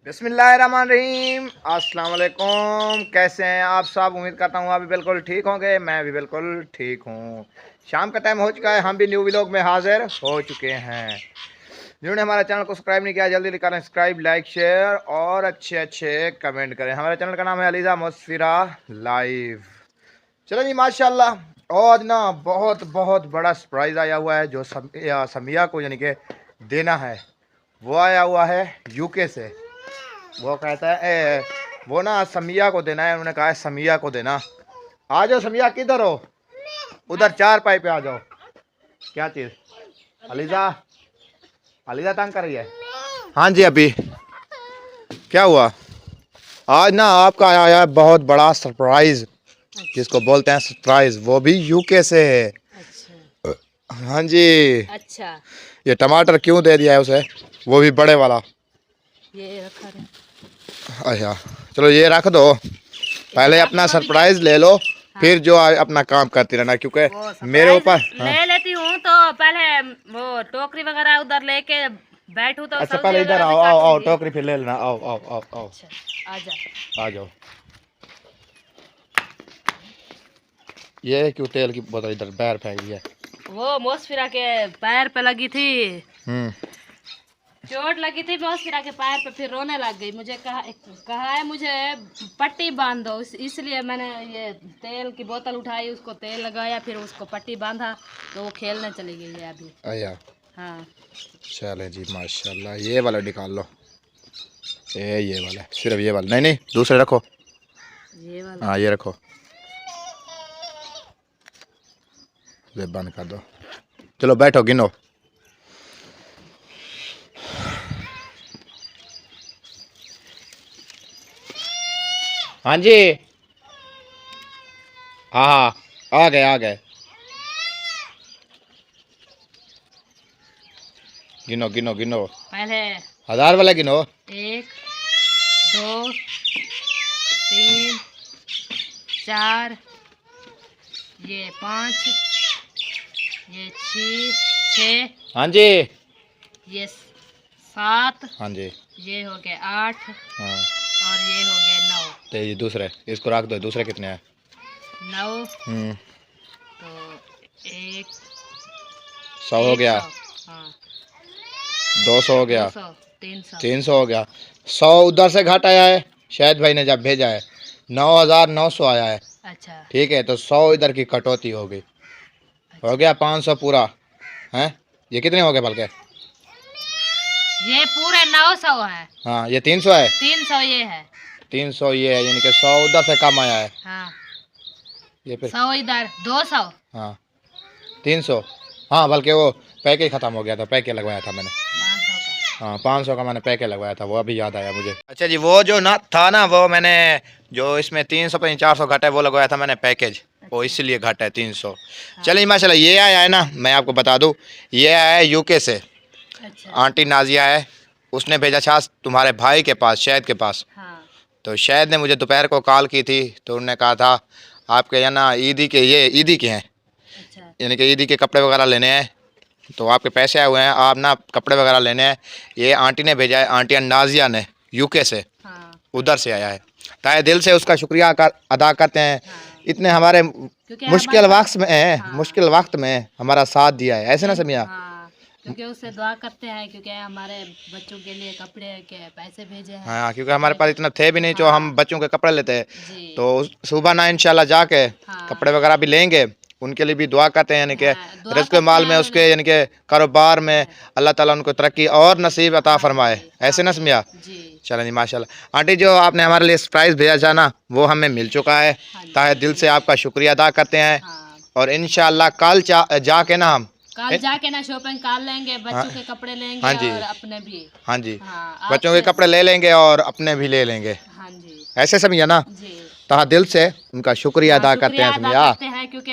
बिस्मिल्लाहिर्रहमानिर्रहीम। अस्सलाम वालेकुम। कैसे हैं आप सब? उम्मीद करता हूँ आप भी बिल्कुल ठीक होंगे। मैं भी बिल्कुल ठीक हूँ। शाम का टाइम हो चुका है, हम भी न्यू व्लॉग में हाजिर हो चुके हैं। जिन्होंने हमारे चैनल को सब्सक्राइब नहीं किया जल्दी करें सब्सक्राइब, लाइक, शेयर और अच्छे अच्छे कमेंट करें। हमारे चैनल का नाम है अलीज़ा मुस्फिरा लाइव। चलो जी, माशाल्लाह आज ना बहुत बहुत बड़ा सरप्राइज़ आया हुआ है जो समिया को यानी कि देना है। वो आया हुआ है यूके से। वो कहता है वो ना समिया को देना है। उन्होंने कहा है समिया को देना। आ जाओ समिया, किधर हो? उधर चार पाई पे आ जाओ। क्या चीज? अलीजा, अलीजा तंग कर रही है। हाँ जी, अभी क्या हुआ? आज ना आपका आया है बहुत बड़ा सरप्राइज, जिसको बोलते हैं सरप्राइज, वो भी यूके से है। अच्छा। हाँ जी। अच्छा। ये टमाटर क्यों दे दिया है उसे, वो भी बड़े वाला? ये रखा है। अच्छा चलो ये रख दो, पहले अपना सरप्राइज ले लो। हाँ। फिर जो अपना काम करती रहना, क्योंकि मेरे ऊपर ले लेती हूँ तो पहले वो टोकरी वगैरह उधर लेके बैठूं तो अच्छा पहले इधर आओ आओ आओ, टोकरी फिर ले लेना। आओ आओ आओ आओ। अच्छा, आ जाओ। ये क्यों तेल की बोतल इधर पैर फेंक दिया? वो मोसफिरा के पैर पे लगी थी। चोट लगी थी मोसफिरा के पैर पे, फिर रोने लग गई। मुझे कहा है मुझे पट्टी बांध दो, इसलिए मैंने ये तेल की बोतल उठाई, उसको तेल लगाया, फिर उसको पट्टी बांधा तो वो खेलने चली गई है अभी। आया। हाँ चले जी माशाल्लाह। ये वाला निकाल लो। ये वाला, सिर्फ ये वाला नहीं नहीं, दूसरे रखो। ये वाला? हाँ ये रखो। ये बंद कर दो। चलो बैठो, गिनो। हाँ जी, हाँ हाँ, आ गए आ गए। गिनो गिनो गिनो, पहले 1000 वाला गिनो। 1 2 3 4, ये 5, ये 6। हाँ जी। ये 7। हाँ जी। ये हो गए 8। हाँ। और ये हो गए 9। तो ये दूसरे, इसको रख दो। दूसरे कितने हैं? 9। तो 100 हो गया। हाँ 200 हो गया। 200, 300। 300 हो गया। 100 उधर से घट आया है, शायद भाई ने जब भेजा है। 9900 आया है। अच्छा ठीक है, तो 100 इधर की कटौती हो गई। अच्छा। हो गया 500 पूरा है। ये कितने हो गए बल्कि? ये पूरे 900 है। हाँ ये 300 है। 300 ये है। 300 ये है, यानी कि 100 उधर से कम आया है। हाँ ये फिर 100 इधर 200। हाँ 300। हाँ बल्कि वो पैकेज ख़त्म हो गया था, पैकेज लगवाया था मैंने। 500 का। हाँ 500 का मैंने पैकेज लगवाया था, वो अभी याद आया मुझे। अच्छा जी, वो जो ना था ना, वो मैंने जो इसमें 300 पे 400 घटा है वो लगवाया था मैंने पैकेज। अच्छा। वो इसलिए घटा है 300। हाँ। चलिए माशाल्लाह, ये आया है ना, मैं आपको बता दूँ, ये आया है यूके से। अच्छा। आंटी नाजिया है, उसने भेजा था तुम्हारे भाई के पास, शहद के पास। हाँ। तो शहद ने मुझे दोपहर को कॉल की थी, तो उन्होंने कहा था आपके यहाँ ना ईदी के, ये ईदी के हैं। अच्छा। यानी कि ईदी के कपड़े वगैरह लेने हैं, तो आपके पैसे आए हुए हैं, आप ना कपड़े वगैरह लेने हैं। ये आंटी ने भेजा है, आंटी नाजिया ने, यूके से। हाँ। उधर से आया है। ताए दिल से उसका शुक्रिया अदा करते हैं। हाँ। इतने हमारे मुश्किल वक्त में है। हाँ। मुश्किल वक्त में हमारा साथ दिया है, ऐसे ना समिया? हाँ। क्योंकि उससे दुआ करते हैं, क्योंकि हमारे बच्चों के लिए कपड़े के पैसे भेजे हैं। हाँ क्योंकि हमारे पास इतना थे भी नहीं जो हम बच्चों के कपड़े लेते हैं। तो सुबह ना इंशाल्लाह जाके कपड़े वगैरह भी लेंगे, उनके लिए भी दुआ करते हैं, यानी कि रिज़्क़ माल में उसके, यानी कि कारोबार में अल्लाह ताला उनको तरक्की और नसीब अता फरमाए, ऐसे ना समिया? चलें जी माशाल्लाह। आंटी जो आपने हमारे लिए सरप्राइज़ भेजा था ना, वो हमें मिल चुका है। ताहे दिल से आपका शुक्रिया अदा करते हैं। और इंशाल्लाह कल जाके ना हम कल जाके ना शॉपिंग कर लेंगे, बच्चों के कपड़े लेंगे। हाँ जी। और अपने भी। हाँ जी। हाँ, बच्चों के कपड़े ले लेंगे और अपने भी ले लेंगे। हाँ जी। ऐसे समिया ना? जी। तहा दिल से उनका शुक्रिया अदा करते हैं समिया। करते हैं, क्योंकि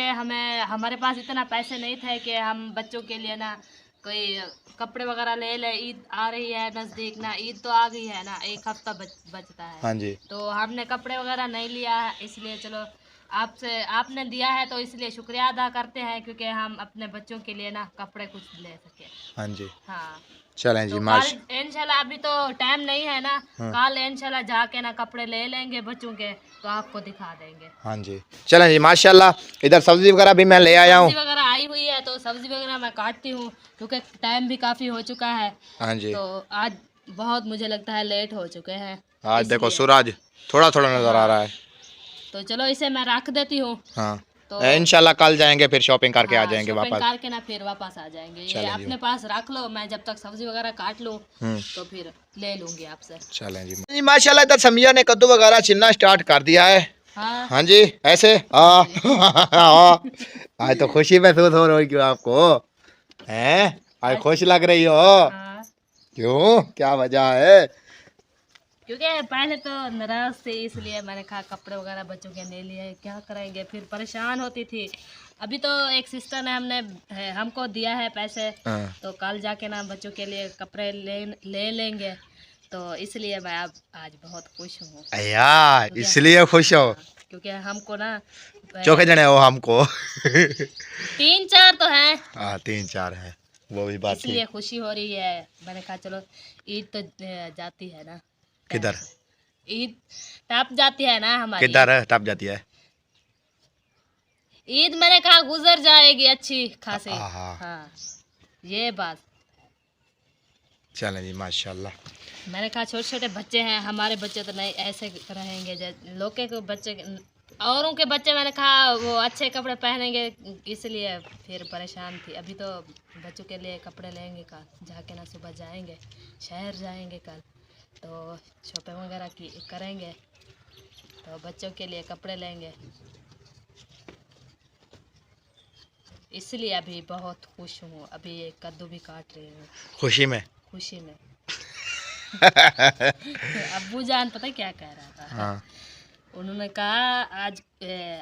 हमारे पास इतना पैसे नहीं थे कि हम बच्चों के लिए ना कोई कपड़े वगैरह ले ले। ईद आ रही है नज़दीक ना, ईद तो आ गई है ना, 1 हफ्ता बचता है। हाँ जी। तो हमने कपड़े वगैरह नहीं लिया है, इसलिए चलो आपसे, आपने दिया है तो इसलिए शुक्रिया अदा करते हैं, क्योंकि हम अपने बच्चों के लिए ना कपड़े कुछ ले सके। हाँ जी। हाँ चलें जी तो माश कल इंशाल्लाह, अभी तो टाइम नहीं है ना, हाँ। कल इंशाल्लाह जाके ना कपड़े ले लेंगे बच्चों के, तो आपको दिखा देंगे। हाँ जी चलें जी माशाल्लाह। इधर सब्जी वगैरह भी मैं ले आया हूँ। सब्जी वगैरह आई हुई है, तो सब्जी वगैरह मैं काटती हूँ क्योंकि टाइम भी काफ़ी हो चुका है। हाँ जी तो आज बहुत मुझे लगता है लेट हो चुके हैं, आज देखो इसलिए। सूरज थोड़ा थोड़ा नज़र आ हाँ, रहा है। तो चलो इसे मैं रख देती हूँ। हाँ तो इंशाल्लाह कल जाएंगे फिर शॉपिंग करके आ हाँ, जाएंगे शॉपिंग वापस। करके ना फिर वापस आ जाएंगे। ये चलें जी। अपने पास रख लो, मैं जब तक सब्जी वगैरह काट लूँ तो फिर ले लूँगी आपसे। चलें जी माशाल्लाह। इधर समिया ने कद्दू वगैरह छिलना स्टार्ट कर दिया है। हाँ हाँ जी ऐसे हाँ जी। आज तो खुशी महसूस हो रही क्यों आपको हैं? आज खुश लग रही हो हाँ, क्यों, क्या वजह है? क्योंकि पहले तो नाराज थी, इसलिए मैंने कहा कपड़े वगैरह बच्चों के ले लिए, क्या करेंगे, फिर परेशान होती थी। अभी तो एक सिस्टर ने हमको दिया है पैसे, हाँ। तो कल जाके ना बच्चों के लिए कपड़े ले लेंगे, तो इसलिए मैं अब आज बहुत खुश हूँ। यार इसलिए खुश हो? हाँ, क्योंकि हमको ना चौके जने हो हमको 3-4 तो हैं, हाँ 3-4 है, वो भी बात इसलिए ठीक। खुशी हो रही है। मैंने कहा चलो ईद तो जाती है ना, किधर ईद टप जाती है ना हमारी। किधर है टप जाती है? ईद मैंने कहा गुजर जाएगी अच्छी खासी। हाँ। हाँ, ये बात। चलें जी माशाल्लाह। मैंने कहा छोटे छोटे बच्चे हैं, हमारे बच्चे तो नहीं ऐसे रहेंगे लोग के बच्चे, औरों के बच्चे, मैंने कहा वो अच्छे कपड़े पहनेंगे, इसलिए फिर परेशान थी। अभी तो बच्चों के लिए कपड़े लेंगे, कल जाके ना सुबह जाएंगे, शहर जाएंगे कल, तो शॉपिंग वगैरह की करेंगे, तो बच्चों के लिए कपड़े लेंगे, इसलिए अभी बहुत खुश हूँ। अभी ये कद्दू भी काट रही हूँ खुशी में खुशी में। अब्बू जान पता है क्या कह रहा था? हाँ उन्होंने कहा आज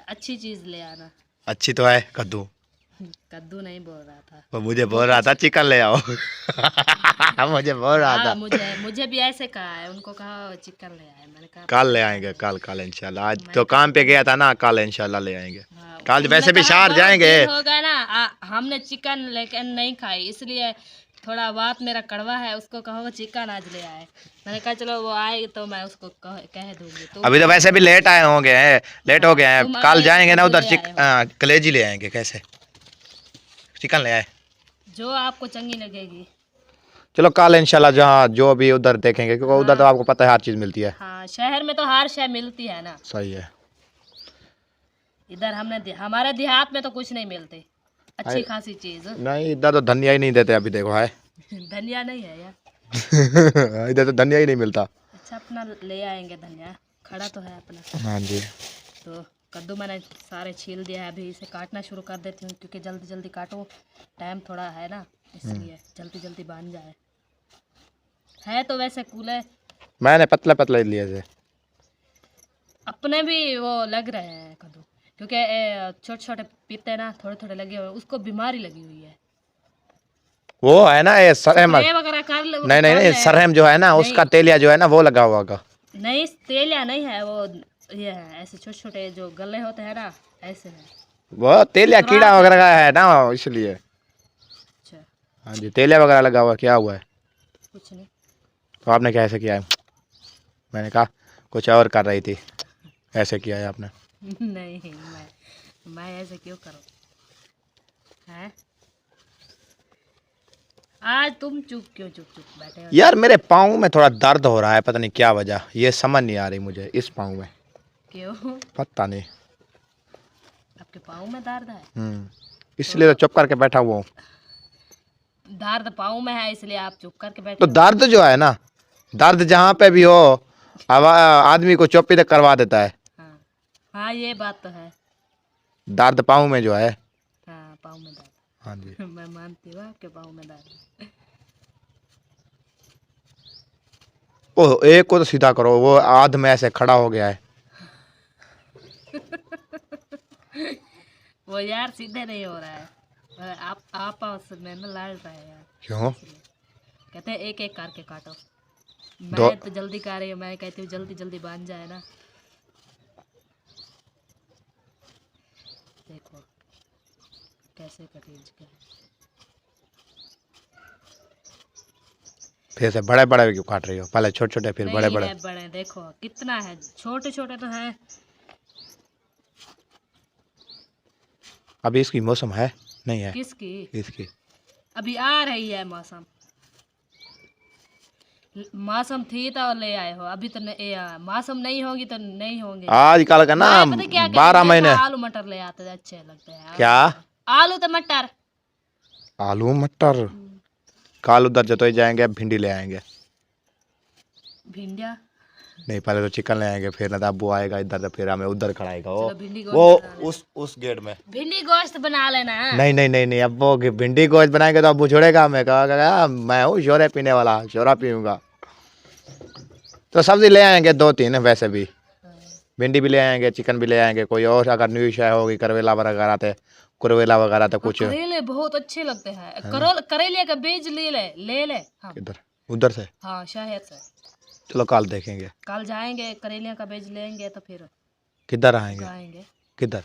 अच्छी चीज ले आना। अच्छी तो है कद्दू, कद्दू नहीं बोल रहा था वो मुझे वो बोल रहा कुछ। था चिकन ले आओ मुझे बोल रहा हाँ, था मुझे भी ऐसे कहा है, उनको कहा चिकन ले आए, मैंने कहा कल ले आएंगे, कल इंशाल्लाह। आज मैंने तो कहा काम पे गया था ना, कल इंशाल्लाह ले आएंगे। हाँ, कल उन्होंने वैसे भी कहा शहर बहुत जाएंगे। दिन हो गया ना, हमने चिकन लेकर नहीं खाई, इसलिए थोड़ा बात मेरा कड़वा है, उसको कहो चिकन आज ले आए। मैंने कहा चलो वो आए तो मैं उसको कह दूंगी। अभी तो वैसे भी लेट आए होंगे हैं, लेट हो गए हैं। तुम कल आए तो जाएंगे ना कद्दू उधर ले आए हो, कलेजी ले आएंगे। कैसे चिकन ले आए? जो आपको चंगी लगेगी। चलो कल इंशाल्लाह जहाँ जो भी उधर देखेंगे, क्योंकि उधर तो हाँ आपको पता है हर चीज़ मिलती है। हाँ, शहर में तो हर शय मिलती है ना, सही है। इधर हमारे देहात में तो कुछ नहीं मिलते अच्छी खासी चीज। नहीं इधर तो धनिया ही नहीं देते अभी, देखो है धनिया नहीं है यार। इधर तो धनिया ही नहीं मिलता। अच्छा, अपना ले आएंगे धनिया, खड़ा तो है अपना। हाँ जी तो कद्दू मैंने सारे छील दिया है, अभी इसे काटना शुरू कर देती हूँ, क्योंकि जल्दी जल्दी काटो, टाइम थोड़ा है ना, इसलिए जल्दी जल्दी बन जाए। है तो वैसे कूले मैंने पतला पतला ही लिए थे। अपने भी वो लग रहे हैं कद्दू, क्योंकि छोटे छोटे पीते ना, थोड़े थोड़े लगे हुए, उसको बीमारी लगी हुई है। वो है ना ये सरहम, स्प्रे वगैरह कर नहीं नहीं नहीं, ले। सरहम जो है ना नहीं उसका तेलिया जो है ना वो लगा हुआ होगा। नहीं, तेलिया नहीं है वो, ये है ऐसे छोटे छोटे जो गले होते हैं ना, ऐसे है। वो तेलिया दवा कीड़ा से- वगैरह का है ना, इसलिए। अच्छा, हाँ जी तेलिया वगैरह लगा हुआ, क्या हुआ है? कुछ नहीं। तो आपने क्या ऐसे किया है? मैंने कहा कुछ और कर रही थी, ऐसे किया है आपने। नहीं, मैं ऐसे क्यों करूँ? हैं? आज तुम चुप चुप बैठे हो? यार मेरे पाँव में थोड़ा दर्द हो रहा है, पता नहीं क्या वजह, ये समझ नहीं आ रही मुझे इस पाँव में। क्यों? पता नहीं। आपके पाँव में दर्द है? इसलिए तो चुप करके बैठा हुआ हूँ। दर्द पाँव में है, इसलिए आप चुप करके बैठे तो हो? दर्द जो है ना, दर्द जहाँ पे भी हो अब आदमी को चुप्पी तक करवा देता है। हाँ हाँ, ये बात तो है। दर्द पाँव में जो है। हाँ, पाँव में दर्द। हाँ जी मैं मानती हूँ आपके पाँव में दर्द। ओ एक को तो सीधा करो, वो आध में ऐसे खड़ा हो गया है। वो यार सीधे नहीं हो रहा है, आप आपस में ना लड़ रहे हैं यार। क्यों? कहते हैं एक एक करके काटो, दो मैं तो जल्दी कर रही हूँ, मैं कहती हूँ जल्दी जल्दी बन जाए ना। देखो कैसे कटीज के। फिर से बड़े बड़े क्यों काट रही हो? पहले छोटे छोटे फिर बड़े नहीं बड़े। है बड़े, देखो कितना है, छोटे छोटे तो है। अभी इसकी मौसम है नहीं है? किसकी? इसकी अभी आ रही है मौसम। मौसम थी तो ले आए हो, अभी तो नहीं, मौसम नहीं होगी तो नहीं होंगे। आजकल का ना मैं पता क्या 12 महीने। आलू मटर ले आते थे, अच्छे लगते हैं। क्या? आलू तो मटर। आलू मटर? कल उधर जतोई जाएंगे, अब भिंडी ले आएंगे। भिंडिया? नहीं, पहले तो चिकन ले आएंगे, फिर ना अब्बू आएगा इधर, तो फिर हमें उधर खड़ाएगा चलो भिंडी वो गोश्त बना लेना। उस गेट में। भिंडी गोश्त बना लेना। नहीं नहीं नहीं नहीं, अब वो भिंडी गोश्त बनाएंगे तो अब्बू छोड़ेगा हमें, कहा मैं हूँ शोरे पीने वाला, शोरा पीऊंगा। तो सब्जी ले आएंगे 2-3 वैसे भी। भिंडी भी ले आएंगे, चिकन भी ले आएंगे, कोई और अगर न्यू शाय होगी, करेला वगैरह थे, कुरवेला वगैरह थे कुछ। करेले बहुत अच्छे लगते हैं। करेले का बीज ले ले हाँ। किधर? उधर से? हाँ शायद से। चलो कल देखेंगे। कल जाएंगे, करेलिया का बीज लेंगे तो फिर किधर आएंगे? उगाएंगे। किधर?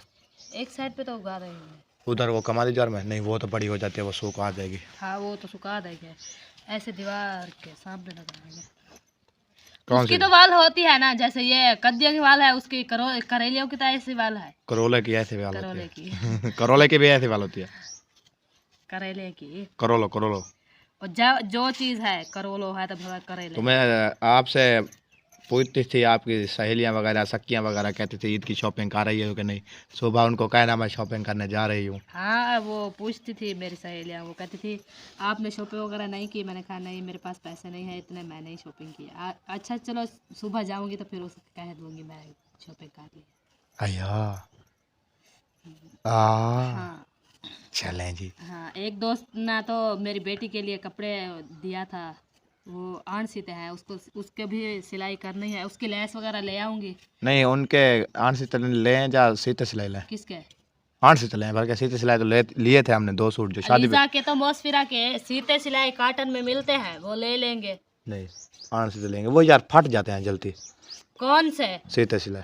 एक साइड पे तो उगा रहे हैं। उधर वो कमाली जार में? नहीं, वो तो बड़ी हो जाती है, वो सूख आ जाएगी। हाँ वो तो सुखा देंगे, ऐसे दीवार के सामने लगाएंगे। कौन उसकी सी? तो वाल होती है ना, जैसे ये कद्दिया की वाल है, उसकी करेलियों की तो ऐसी वाल है। करोले की ऐसी वाल होती करोले है? की करोले की भी ऐसी वाल होती है? करेले की। करोलो करोलो। और जो चीज है करोलो है तो भला करेले। तो मैं आपसे पूछती थी, आपकी सहेलियां वगैरह, सखियां वगैरह कहती थी ईद की शॉपिंग कर रही हो कि नहीं? सुबह उनको कहना मैं शॉपिंग करने जा रही हूँ। हाँ वो पूछती थी मेरी सहेलियाँ, वो कहती थी आपने शॉपिंग वगैरह नहीं की। मैंने कहा नहीं, मेरे पास पैसे नहीं है इतने, मैं नहीं शॉपिंग की। अच्छा चलो सुबह जाऊंगी तो फिर उसको कह दूंगी मैं शॉपिंग कर ली। अया हाँ चलें जी। हाँ, एक दोस्त ना तो मेरी बेटी के लिए कपड़े दिया था, वो आन सीते हैं, उसको उसके भी सिलाई करनी है, उसकी लेस वगैरह ले आऊंगी। नहीं, उनके आठ से ले जा, सीते सिलाई लें। किसके? 8 से चले बल्कि सीते सिलाई तो लिए थे हमने 2 सूट जो शादी में। अलीजा के तो मौसफिरा के सीते सिलाई काटन में मिलते हैं, वो ले लेंगे। नहीं, 8 से लेंगे, वो यार फट जाते हैं जल्दी। कौन से? सीते सिलाई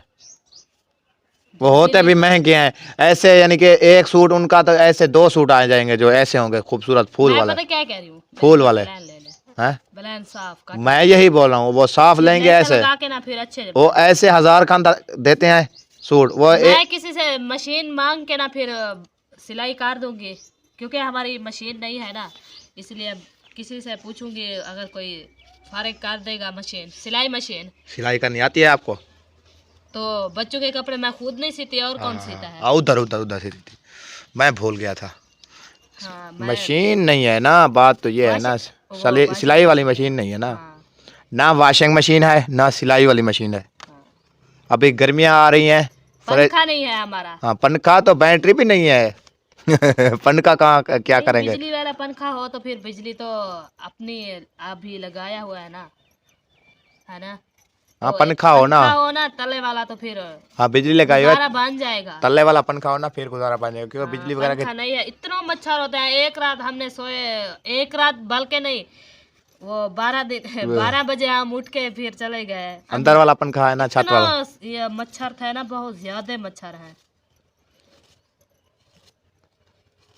वो होते भी महंगे हैं ऐसे, यानी कि एक सूट उनका तो ऐसे 2 सूट आ जाएंगे जो ऐसे होंगे खूबसूरत फूल मैं वाले। पता क्या कह रही हूँ, फूल वाले ब्लान ले ले, हैं? ब्लान साफ काट मैं यही बोल रहा हूँ, वो साफ लेंगे ऐसे, लगा के ना फिर अच्छे। वो ऐसे 1000 का देते हैं सूट वो। मैं किसी से मशीन मांग के ना फिर सिलाई कर दूंगी, क्योंकि हमारी मशीन नहीं है ना, इसलिए किसी से पूछूंगी अगर कोई फारिग कर देगा मशीन, सिलाई मशीन। सिलाई करनी आती है आपको? तो बच्चों के कपड़े मैं खुद नहीं सीती, और कौन सीता है? उधर उधर उधर सीती थी, मैं भूल गया था। हाँ, मशीन नहीं है ना, बात तो ये है ना, सिलाई वाली मशीन नहीं है ना। हाँ, ना वॉशिंग मशीन है ना सिलाई वाली मशीन है। हाँ। अभी गर्मियाँ आ रही हैं, पंखा नहीं है हमारा। हाँ पंखा तो, बैटरी भी नहीं है पंखा कहाँ क्या करेंगे? बिजली वाला पंखा हो तो फिर बिजली तो अपनी अभी लगाया हुआ है ना। हाँ तो पंखा हो ना तले वाला तो फिर हाँ बिजली लगाई हुई गुजारा बन जाएगा। तल्ले वाला पंखा हो ना, फिर गुजारा बन जाएगा, क्योंकि बिजली वगैरह पंखा नहीं है, इतना मच्छर होता है। एक रात हमने सोए, एक रात बल्कि नहीं, वो 12 बजे हम उठ के फिर चले गए। अंदर वाला पंखा है ना, छत वाला। ये मच्छर था ना, बहुत ज्यादा मच्छर है,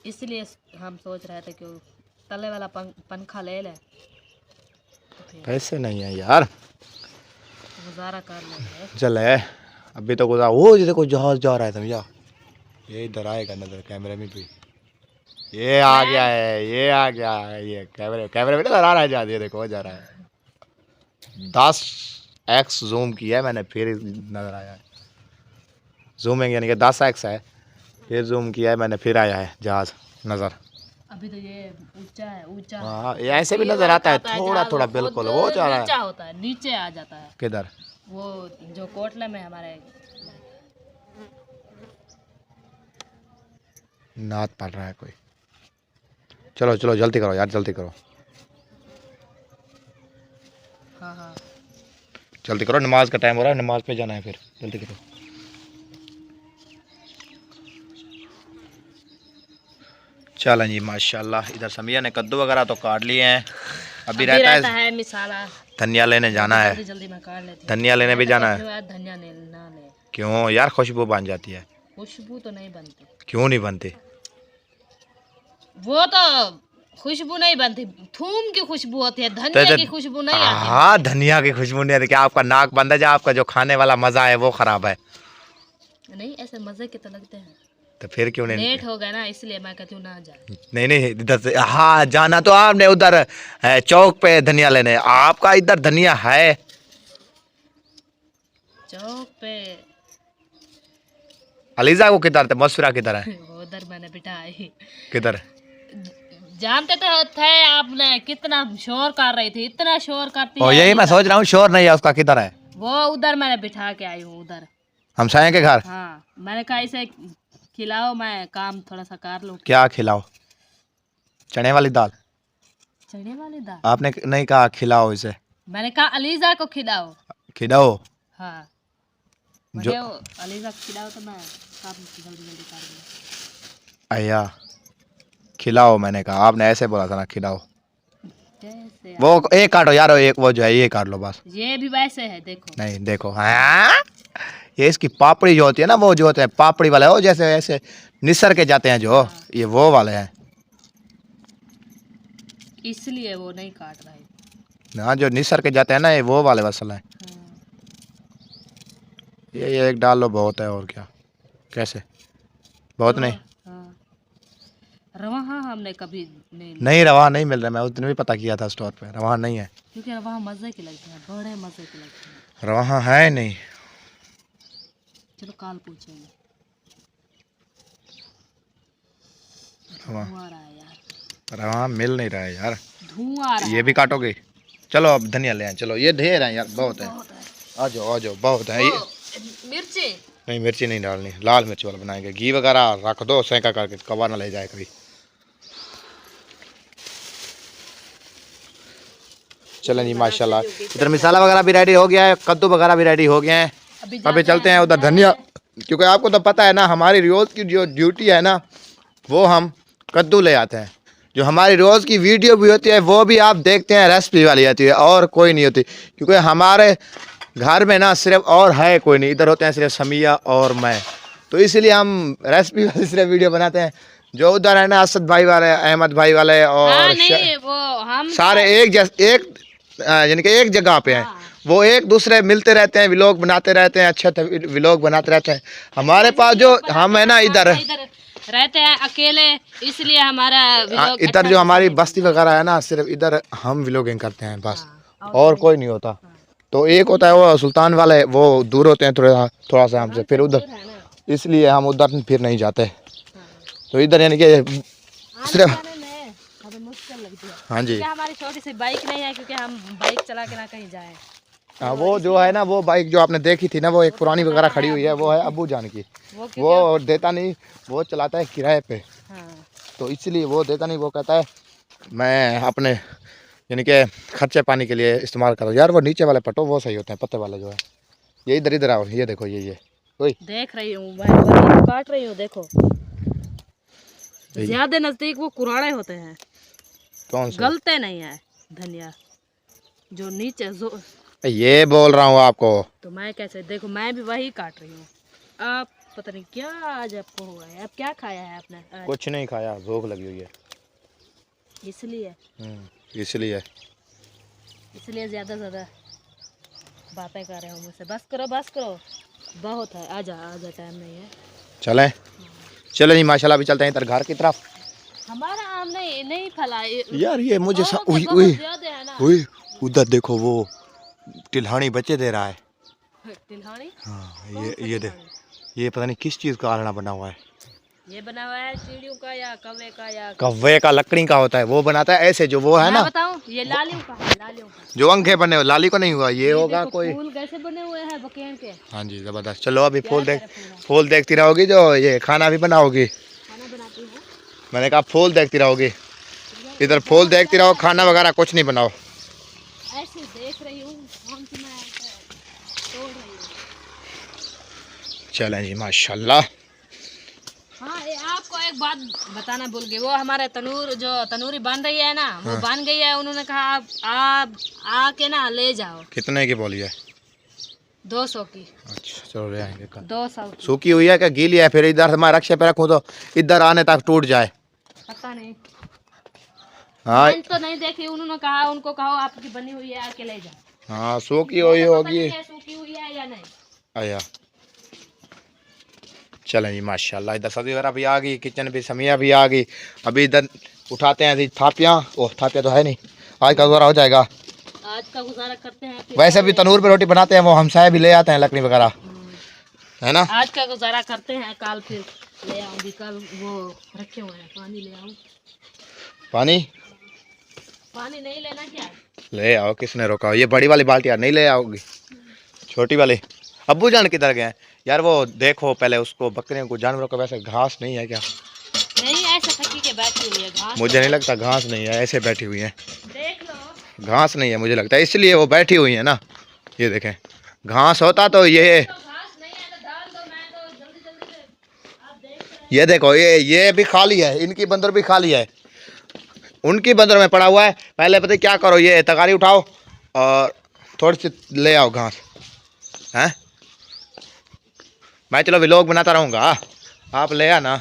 इसलिए हम सोच रहे थे कि तले वाला पंखा ले ले, पैसे नहीं है यार, गुजारा कर लेंगे। चले अभी तो गुजारा। वो देखो जहाज जा रहा है, समझा? ये इधर आएगा नजर कैमरे में भी, ये आ गया है, ये आ गया है, ये कैमरे में नजर आ रहा है जहाज, ये देखो जा रहा है। 10x जूम किया है मैंने, फिर नजर आया है। जूमिंग यानी कि 10x है, फिर जूम किया है मैंने, फिर आया है जहाज नजर। अभी तो ये ऊंचा है, ऊंचा। हाँ ये ऐसे भी नजर आता है थोड़ा थोड़ा, बिल्कुल वो जा रहा है। नीचा होता है, नीचे आ जाता है। किधर? वो जो कोटले में हमारे नात पड़ रहा है कोई। चलो चलो जल्दी करो यार, जल्दी करो। हाँ हाँ जल्दी करो, नमाज का टाइम हो रहा है, नमाज पे जाना है, फिर जल्दी करो। चलें जी माशाल्लाह, इधर समिया ने कद्दू वगैरह तो काट लिए हैं, अभी रहता है मिसाला। धनिया लेने जाना है, जल्दी जल्दी मैं काट लेती हूँ। धनिया लेने भी जाना है। धनिया ना ले, क्यों यार? खुशबू बन जाती है। खुशबू तो नहीं बनती। क्यों नहीं बनती? वो तो खुशबू नहीं बनती, थूम की खुशबू होती है, धनिया की खुशबू नहीं आती। हाँ, धनिया की खुशबू नहीं आती। क्या आपका नाक बंद है, जो आपका जो खाने वाला मजा है वो खराब है? नहीं, ऐसे मजे के तो लगते हैं। तो फिर क्यों नहीं? लेट हो गया ना, इसलिए मैं कहती हूँ ना जाए। नहीं नहीं, इधर से हाँ जाना तो आपने उधर चौक पे धनिया लेने, आपका इधर धनिया है चौक पे। अलीजा को किधर थे, मसूरा किधर है? वो उधर मैंने बिठाई। किधर? जानते तो थे आपने, कितना शोर कर रही थी, इतना शोर करती और है। यही मैं सोच रहा हूँ, शोर नहीं है उसका, किधर है? वो उधर मैंने बिठा के आई हूँ उधर। हम साये के घर। हाँ, मैंने कहा इसे खिलाओ, मैं काम थोड़ा सा कर लूँ। क्या खिलाओ? चने वाली दाल? चने वाली दाल? आपने नहीं कहा खिलाओ इसे? मैंने कहा अलीजा को खिलाओ। खिलाओ? हाँ, जो अलीजा को खिलाओ तो मैं काम जल्दी जल्दी कर दूँगा। अया खिलाओ, मैंने कहा, आपने ऐसे बोला था ना खिलाओ। कैसे? वो एक काटो यार, एक वो जो है ये काट लो बस। ये भी वैसे है, देखो। नहीं देखो, हाँ ये इसकी पापड़ी जो होती है ना, वो जो होते हैं पापड़ी वाले, वो जैसे ऐसे निसर के जाते हैं जो, ये वो वाले हैं। इसलिए वो नहीं काट रहा है। हाँ, जो निसर के जाते हैं ना, ये वो वाले वसल हैं। ये एक डाल लो बहुत है, और क्या? कैसे? बहुत नहीं? हाँ, रवा हमने कभी नहीं रवा नहीं मिल रहा, मैं उस दिन भी पता किया था स्टोर पे, रवा नहीं है। क्योंकि रवा मजे के लगते हैं, बड़े मजे के लगते हैं। रवा है नहीं। चलो काल पूछेंगे। रवा धुआं आ रहा है यार, रवा मिल नहीं रहा है यार। धुआं आ रहा है। ये भी काटोगे? चलो अब धनिया ले आए, चलो ये ढेर है यार, बहुत है। आ जाओ बहुत है। ये मिर्ची नहीं, मिर्ची नहीं डालनी, लाल मिर्च वाला बनाएंगे। घी वगैरह रख दो, सेंका करके, कवा ना ले जाए कभी। चलें जी, माशाल्लाह। इधर मिसाला वगैरह भी रेडी हो गया है, कद्दू वगैरह भी रेडी हो गए हैं। अभी चलते हैं उधर धनिया, क्योंकि आपको तो पता है ना, हमारी रोज़ की जो ड्यूटी है ना, वो हम कद्दू ले आते हैं। जो हमारी रोज़ की वीडियो भी होती है वो भी आप देखते हैं, रेसिपी वाली आती है, और कोई नहीं होती। क्योंकि हमारे घर में ना सिर्फ और है कोई नहीं, इधर होते हैं सिर्फ समिया और मैं, तो इसलिए हम रेसिपी वाली सिर्फ वीडियो बनाते हैं। जो उधर है ना, असद भाई वाले, अहमद भाई वाले, और नहीं, वो हम सारे एक यानी कि एक जगह पे हैं। वो एक दूसरे मिलते रहते हैं, व्लॉग बनाते रहते हैं, अच्छे व्लॉग बनाते रहते हैं। हमारे पास जो हम है ना, इधर रहते हैं अकेले, इसलिए हमारा इधर जो हमारी बस्ती वगैरह है ना, सिर्फ इधर हम व्लॉगिंग करते हैं बस, और कोई नहीं होता। तो एक होता है वो सुल्तान वाले, वो दूर होते हैं थोड़ा सा हमसे, फिर उधर, इसलिए हम उधर फिर नहीं जाते। तो इधर यानी कि सिर्फ, हाँ जी, हमारी छोटी सी बाइक नहीं है, क्योंकि हम बाइक चला के ना कहीं जाए। हाँ, वो जो है ना, वो बाइक जो आपने देखी थी ना, वो एक पुरानी वगैरह खड़ी हुई है, वो है अब्बू जान की। वो देता नहीं, वो चलाता है किराए पे। तो इसलिए वो देता नहीं, वो कहता है मैं अपने यानी कि खर्चे पानी के लिए इस्तेमाल करो। यार वो नीचे वाले पटो वो सही होते हैं, पत्ते वाले जो है। ये इधर आओ, ये देखो, ये कोई देख रही हूँ, काट रही हूँ, देखो ज्यादा नजदीक वो कुराड़े होते हैं। कौन से? गलते नहीं है धनिया, जो नीचे ये बोल रहा हूँ आपको। तो मैं कैसे, देखो मैं भी वही काट रही हूँ। आप पता नहीं क्या आज आपको हुआ है, आप क्या खाया है आपने आज? कुछ नहीं खाया, भूख लगी हुई है, इसलिए इसलिए ज्यादा बातें कर रहे हो मुझसे। बस करो, बहुत है, आजा टाइम नहीं है। चले जी, माशाल्लाह। अभी चलते हैं इधर घर की तरफ। हमारा आम नहीं फला यार, ये मुझे उधर देखो, वो तिलहानी बच्चे दे रहा है। तिलहानी? हाँ, ये पता नहीं किस चीज़ का आलना बना हुआ है। ये बना हुआ है चिड़ियों का या कौवे का, या कौवे का लकड़ी का होता है, वो बनाता है ऐसे, जो वो है ना, बताऊं, ये लालियों का है, लालियों का। जो अंखे बने हुए, लाली को नहीं हुआ, ये होगा कोई फूल कैसे बने हुए हैं बकेन के। हाँ जी, जबरदस्त। चलो अभी फूल देखती रहोगी, जो ये खाना भी बनाओगी। खाना बनाती है, मैंने कहा फूल देखती रहोगी, इधर फूल देखती रहो, खाना वगैरह कुछ नहीं बनाओ। ऐसे देख रही हूँ, तोड़ रही हूँ। चलें जी, माशाल्लाह। हाँ, आपको एक बात बताना भूल गई, वो हमारे तनूरी बन रही है ना, वो बन गई है। उन्होंने कहा आप आके ना ले जाओ। कितने की बोली है? 200 की। अच्छा, चलो ले आएंगे। 200 सूखी हुई है क्या गीली है? फिर इधर मैं रक्षे पे रखूँ तो इधर आने तक टूट जाए। पता नहीं। हाँ मैंने तो नहीं देखी, उन्होंने कहा उनको कहो आपकी बनी हुई है आके ले जाओ। हाँ, सूखी हुई तो पता होगी। नहीं है सूखी हुई है या नहीं। आया चलें जी माशाल्लाह। इधर सब्जी वगैरह भी आ गई, किचन भी समिया भी आ गई। अभी इधर उठाते हैं थापियाँ। ओह थापियाँ तो है नहीं, आज का गुजारा हो जाएगा। आज का गुजारा करते हैं फिर वैसे भी तनूर पे रोटी बनाते हैं, वो हमसाए भी ले आते हैं लकड़ी वगैरह, है ना। आज का गुजारा करते हैं, कल फिर ले आऊंगी। कल वो रखे हुए हैं, पानी ले आऊं। पानी नहीं लेना क्या? ले आओ, किसने रोका? ये बड़ी वाली बाल्टी यार नहीं ले आओगी, छोटी वाली। अब्बू जान किधर गए यार? वो देखो पहले उसको, बकरियों को, जानवरों को वैसे घास नहीं है क्या? नहीं, ऐसे थकी के बैठी हुई है। घास मुझे नहीं लगता घास नहीं है, ऐसे बैठी हुई है। देख लो, घास नहीं है मुझे लगता है, इसलिए वो बैठी हुई है ना। ये देखें, घास होता तो ये तो घास नहीं है तो डाल दो। मैं तो जल्दी जल्दी से, आप देख रहे हैं। ये देखो, ये भी खाली है, इनकी बंदर भी खाली है, उनकी बंदर में पड़ा हुआ है। पहले पता है क्या करो, ये तगारी उठाओ और थोड़ी सी ले आओ घास, हैं। मैं चलो व्लॉग बनाता रहूँगा, आप ले आना,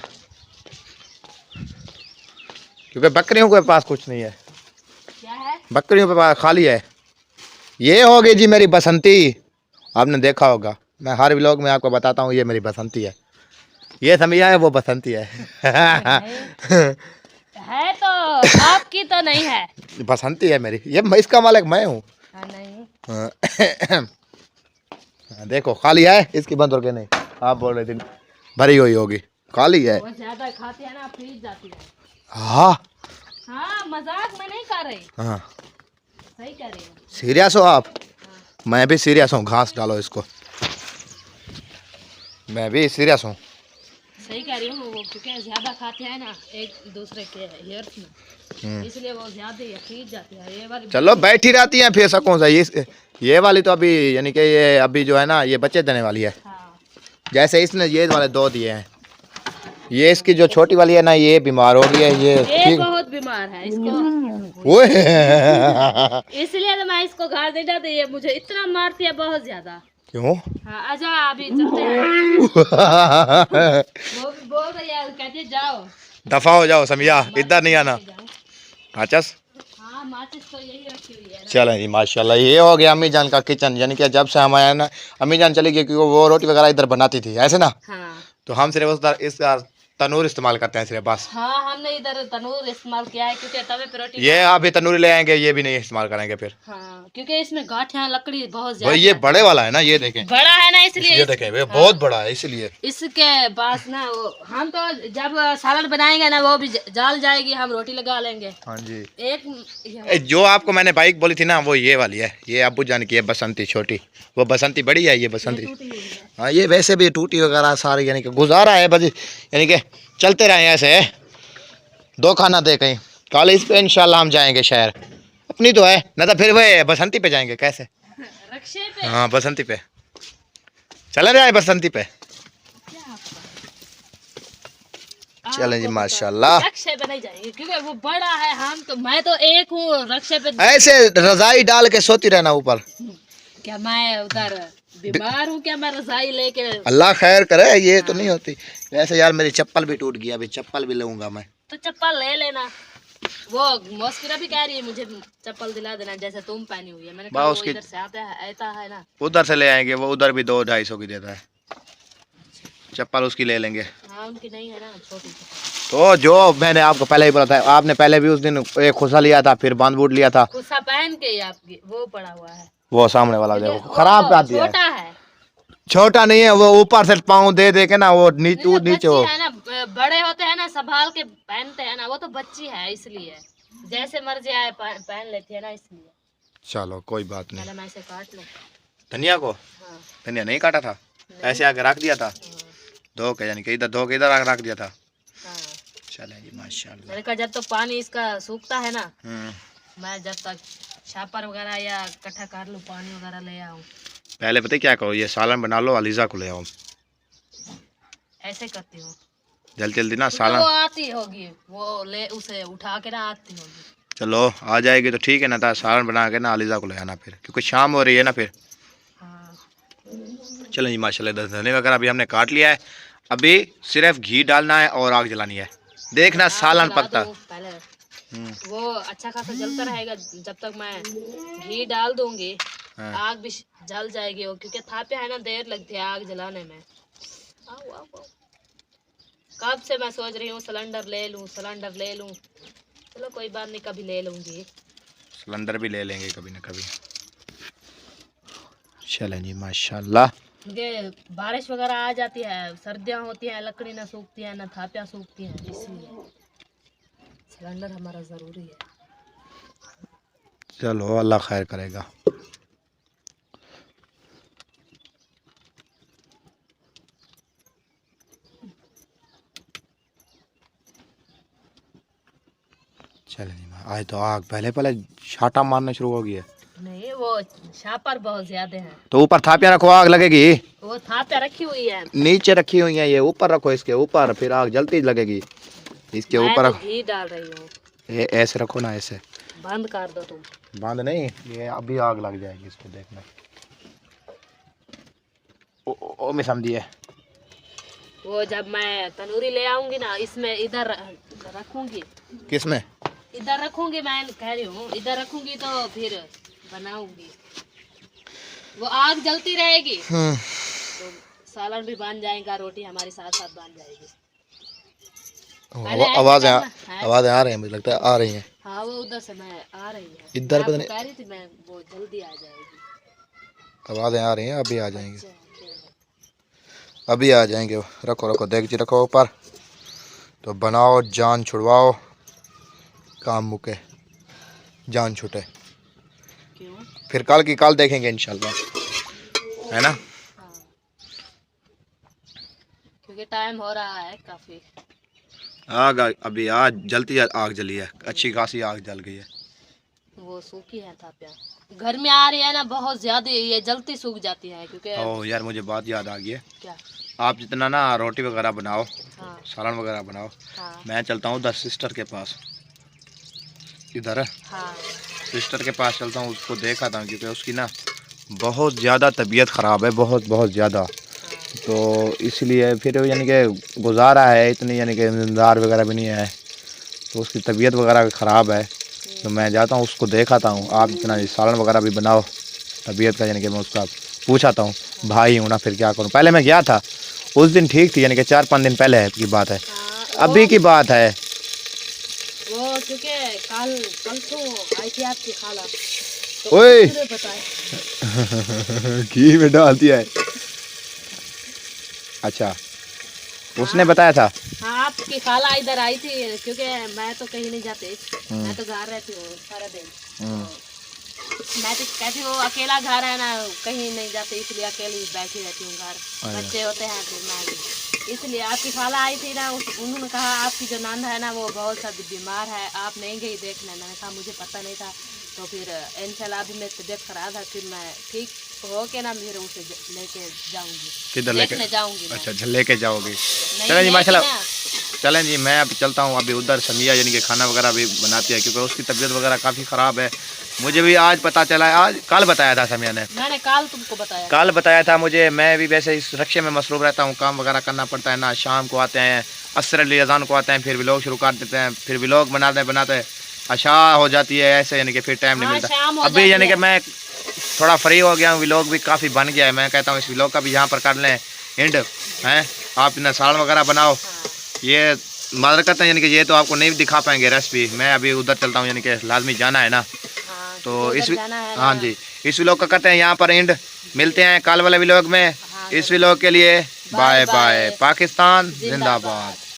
क्योंकि बकरियों के पास कुछ नहीं है। क्या है? बकरियों के पास खाली है। ये हो गई जी मेरी बसंती, आपने देखा होगा, मैं हर व्लॉग में आपको बताता हूँ, ये मेरी बसंती है। ये समिया है, वो बसंती है। है तो आपकी तो नहीं है। बसंती है मेरी, ये इसका मालिक मैं हूँ। हाँ, नहीं देखो खाली है, इसकी बंद हो के नहीं। आप बोल रहे थे भरी हुई होगी, खाली है। वो ज्यादा खाती है ना, फ्रीज जाती है। हाँ हाँ, मजाक में नहीं कर रही, हाँ, सही कह रही हूँ। सीरियस हो आप? मैं भी सीरियस हूँ, घास डालो इसको, मैं भी सीरियस हूँ। सही कह रही हूँ, वो क्योंकि ज्यादा खाते हैं ना एक दूसरे के हेयर्स में, इसलिए वो ज्यादा ही फ्रीज जाती है। ये वाली चलो बैठी रहती हैं फिर सकूँ सा। ये वाली तो अभी, यानी कि ये अभी जो है ना, ये बच्चे देने वाली है। हाँ, जैसे इसने ये वाले 2 दिए हैं, ये इसकी जो छोटी वाली है ना, ये बीमार हो गई है। ये ठीक, बहुत बीमार है इसको, ओए इसलिए तो मैं इसको घर दे जाती। ये मुझे इतना मारती है, बहुत ज्यादा। क्यों? हाँ, आजा अभी चलते हैं। वो भी बोल रही है, कहती है जाओ। दफा हो जाओ समिया, इधर नहीं आना। अच्छा हाँ, माचिस तो यही रखी हुई है ना। चलें जी माशाल्लाह। ये हो गया अम्मी जान का किचन, यानी कि जब से हम आए ना, अम्मी जान चली गई, क्योंकि वो रोटी वगैरह इधर बनाती थी, ऐसे ना। हाँ तो हम सिर्फ उधर इस तनूर इस्तेमाल करते हैं सिर्फ, बस। हाँ, हमने इधर तनूर इस्तेमाल किया है, क्योंकि तवे पे रोटी। ये अभी तनूरी ले आएंगे, ये भी नहीं इस्तेमाल करेंगे फिर। हाँ, क्योंकि इसमें गांठियां लकड़ी बहुत वो ज्यादा ये बड़े वाला है ना, ये देखें, बड़ा है ना, इसलिए ये देखें, ये बहुत बड़ा है, इसलिए। इसके पास ना, वो हम तो जब सालन बनाएंगे ना, वो भी जल जाएगी, हम रोटी लगा लेंगे। हाँ जी। एक जो आपको मैंने बाइक बोली थी ना, वो ये वाली है, ये अब्बू जान की है, बसंती छोटी। वो बसंती बड़ी है, ये बसंती। टूटी हुई है। हाँ, ये वैसे भी टूटी वगैरह सारी, यानी कि गुजारा है बस, यानी कि चलते रहे ऐसे, 2 खाना दे कहीं। कल इस पे इंशाल्लाह हम जाएंगे शहर, अपनी तो है ना, तो फिर वह बसंती पे जाएंगे कैसे। रक्षे पे हाँ बसंती पे चले जाए, बसंती पे चलें जी माशाल्लाह। रक्षे पे नहीं जाएंगे, क्योंकि वो बड़ा है। हम तो, मैं तो एक हूँ रक्षे पे। ऐसे रजाई डाल के सोती रहना ऊपर। क्या मैं उधर बीमार हूँ क्या? मैं रजाई लेके, अल्लाह खैर करे, ये तो नहीं होती। वैसे यार मेरी चप्पल भी टूट गई, अभी चप्पल भी लूंगा मैं। तो चप्पल ले लेना। वो मस्किरा भी कह रही है मुझे चप्पल दिला देना, जैसे तुम पहनी हुई है। मैंने कहा वो इधर से आता है ना, उधर से ले आएंगे, वो उधर भी 200-250 की देता है। चप्पल उसकी ले लेंगे। हाँ, उनकी नहीं है ना, छोटी सी। तो जो मैंने आपको पहले ही बोला था, आपने पहले भी उस दिन एक खुसा लिया था, फिर बांध बूट लिया था। खुसा पहन के ही आपकी वो पड़ा हुआ है, वो सामने वाला देखो खराब कर दिया है। छोटा है। छोटा नहीं है, वो ऊपर से पाँव दे दे के ना, वो नीचे नीचे हो। है ना, बड़े होते हैं ना, संभाल के पहनते हैं ना, वो तो बच्ची है, इसलिए जैसे मर्जी आए पहन लेती है ना, इसलिए। चलो कोई बात नहीं। पहले मैं इसे काट लूं। धनिया को, हाँ, धनिया नहीं काटा था, ऐसे आके रख दिया था, धो के, यानी कि इधर धो के इधर रख दिया था। हाँ। चले जी माशाल्लाह। मैंने कहा जब तक पानी इसका सूखता है ना, हम्म, मैं जब तक छापर वगैरह या इकट्ठा कर लूँ, पानी वगैरह ले आऊँ। पहले पता है क्या करो, ये सालन बना लो, अलीजा को ले आओ। ऐसे करती हूँ, जल्दी जल्दी ना तो सालन। वो आती होगी, वो ले उसे उठा के ना आती होगी। चलो आ जाएगी तो ठीक है ना, तो सालन बना के ना अलीजा को ले आना फिर, क्योंकि शाम हो रही है ना फिर। हाँ, चलो जी माशाल्लाह, धनिया वगैरह अभी हमने काट लिया है, अभी सिर्फ घी डालना है और आग जलानी है, देखना सालन जला पकता। दूँ पहले। वो अच्छा खासा जलता रहेगा जब तक मैं घी डाल दूंगी। हाँ। आग भी जल जाएगी वो, क्योंकि थापे है ना देर लगती है आग जलाने में। आओ आओ आओ। कब से मैं सोच रही हूँ सिलेंडर ले लूँ, सिलेंडर ले लूँ। चलो कोई बात नहीं, कभी ले लूंगी। सिलेंडर भी ले लेंगे कभी ना कभी। चलें जी माशाल्लाह। क्योंकि बारिश वगैरह आ जाती है, सर्दियाँ होती हैं, लकड़ी ना सूखती है ना थापियाँ सूखती हैं, इसलिए सिलेंडर हमारा ज़रूरी है। चलो अल्लाह खैर करेगा। चलें जी, आज तो आग पहले पहले छाटा मारना शुरू हो गया। नहीं, वो छापर बहुत ज्यादा है। तो ऊपर थापियाँ रखो, आग लगेगी। वो थापियाँ रखी हुई है, नीचे रखी हुई है, ये ऊपर रखो, इसके ऊपर, फिर आग जलती लगेगी। इसके मैं ऊपर तो रखो। घी डाल रही हूँ। ये ऐसे रखो ना, ऐसे बंद कर दो तुम। बंद नहीं, ये अभी आग लग जाएगी इस पे, देखना। ओ मैं समझिए। वो जब मैं तंदूरी ले आऊंगी ना, इसमें इधर रखूंगी। किस में? इधर रखूंगी, मैं कह रही हूँ इधर रखूंगी तो फिर बनाऊंगी। वो आग जलती रहेगी तो सालन भी बन जाएगा, रोटी हमारी साथ साथ बन जाएगी। आवाज़ें आ रही हैं, मुझे लगता है आ रही हैं। हाँ, वो उधर से मैं आ रही है। इधर पता मैं नहीं, कह रही थी मैं वो जल्दी आ जाएगी। आवाज़ें आ रही हैं, अभी आ जाएंगे। अच्छा, अभी आ जाएंगे। रखो रखो, देख जी रखो ऊपर। तो बनाओ, जान छुड़वाओ, काम मुके, जान छूटे। क्यों? फिर कल की कल देखेंगे इंशाल्लाह, है ना? हाँ, क्योंकि टाइम हो रहा है काफी। आग अभी आज जलती है, आग जली है, अच्छी खासी आग जल गई है। वो सूखी है थापियाँ, घर में आ रही है ना बहुत ज्यादा, ये जल्दी सूख जाती है। क्योंकि ओह यार, मुझे बात याद आ गई है। क्या? आप जितना ना रोटी वगैरह बनाओ, हाँ सालन वगैरह बनाओ, हाँ मैं चलता हूँ 10 सिस्टर के पास। इधर है, हाँ सिस्टर के पास चलता हूँ, उसको देख आता हूँ, क्योंकि उसकी ना बहुत ज़्यादा तबीयत ख़राब है, बहुत बहुत ज़्यादा। तो इसलिए फिर यानी कि गुजारा है इतनी, यानी कि ज़िम्मेदार वगैरह भी नहीं है, तो उसकी तबीयत वगैरह ख़राब है। तो मैं जाता हूँ, उसको देखाता हूँ। आप इतना सालन वगैरह भी बनाओ, तबीयत का यानी कि मैं उसका पूछाता हूँ, भाई हूँ ना, फिर क्या करूँ। पहले मैं गया था, उस दिन ठीक थी, यानी कि 4-5 दिन पहले की बात है, हाँ। अभी की बात है। वो क्योंकि कल तो आई थी आपकी खाला, तो ओए बताए। घी में डाल दिया है। अच्छा, उसने बताया था। हाँ, आपकी खाला इधर आई थी, क्योंकि मैं तो कहीं नहीं जाती, मैं तो घर रहती हूँ सारा दिन। तो मैं तो कहती हूँ अकेला घर है ना, कहीं नहीं जाते, इसलिए अकेली बैठी रहती हूँ घर। बच्चे होते हैं फिर मैं भी, इसलिए आपकी खाला आई थी ना, उन्होंने कहा आपकी जो नंद है ना वो बहुत सा बीमार है, आप नहीं गई देखने। मैंने कहा मुझे पता नहीं था। तो फिर इंशाल्लाह अभी मेरी तबीयत खराब है, फिर मैं ठीक हो के ना फिर उसे लेके जाऊंगी। किधर लेके जाऊंगी? अच्छा, लेके जाओगे। चलें जी माशाल्लाह, चलें जी। मैं अब चलता हूँ, अभी उधर समिया यानी कि खाना वगैरह भी बनाती है, क्योंकि उसकी तबीयत वगैरह काफ़ी ख़राब है। मुझे भी आज पता चला है, आज कल बताया था समिया ने। मैंने कल तुमको बताया, कल बताया था मुझे। मैं भी वैसे इस रक्शे में मसरूफ़ रहता हूँ, काम वगैरह करना पड़ता है ना। शाम को आते हैं, असर अली अज़ान को आते हैं, फिर व्लॉग शुरू कर देते हैं, फिर व्लॉग बनाते आशा हो जाती है ऐसे, यानी कि फिर टाइम नहीं मिलता। अभी यानी कि मैं थोड़ा फ्री हो गया हूँ, व्लॉग भी काफ़ी बन गया है। मैं कहता हूँ इस व्लॉग का भी यहाँ पर कर लें एंड, हैं। आप इतना सालन वगैरह बनाओ, ये मदद करते हैं, यानी कि ये तो आपको नहीं दिखा पाएंगे रेसिपी। मैं अभी उधर चलता हूँ, यानी कि लाजमी जाना है ना। तो इस हाँ जी, इस व्लॉग का करते हैं यहाँ पर एंड। मिलते हैं कल वाले व्लॉग में। इस व्लॉग के लिए बाय बाय। पाकिस्तान जिंदाबाद।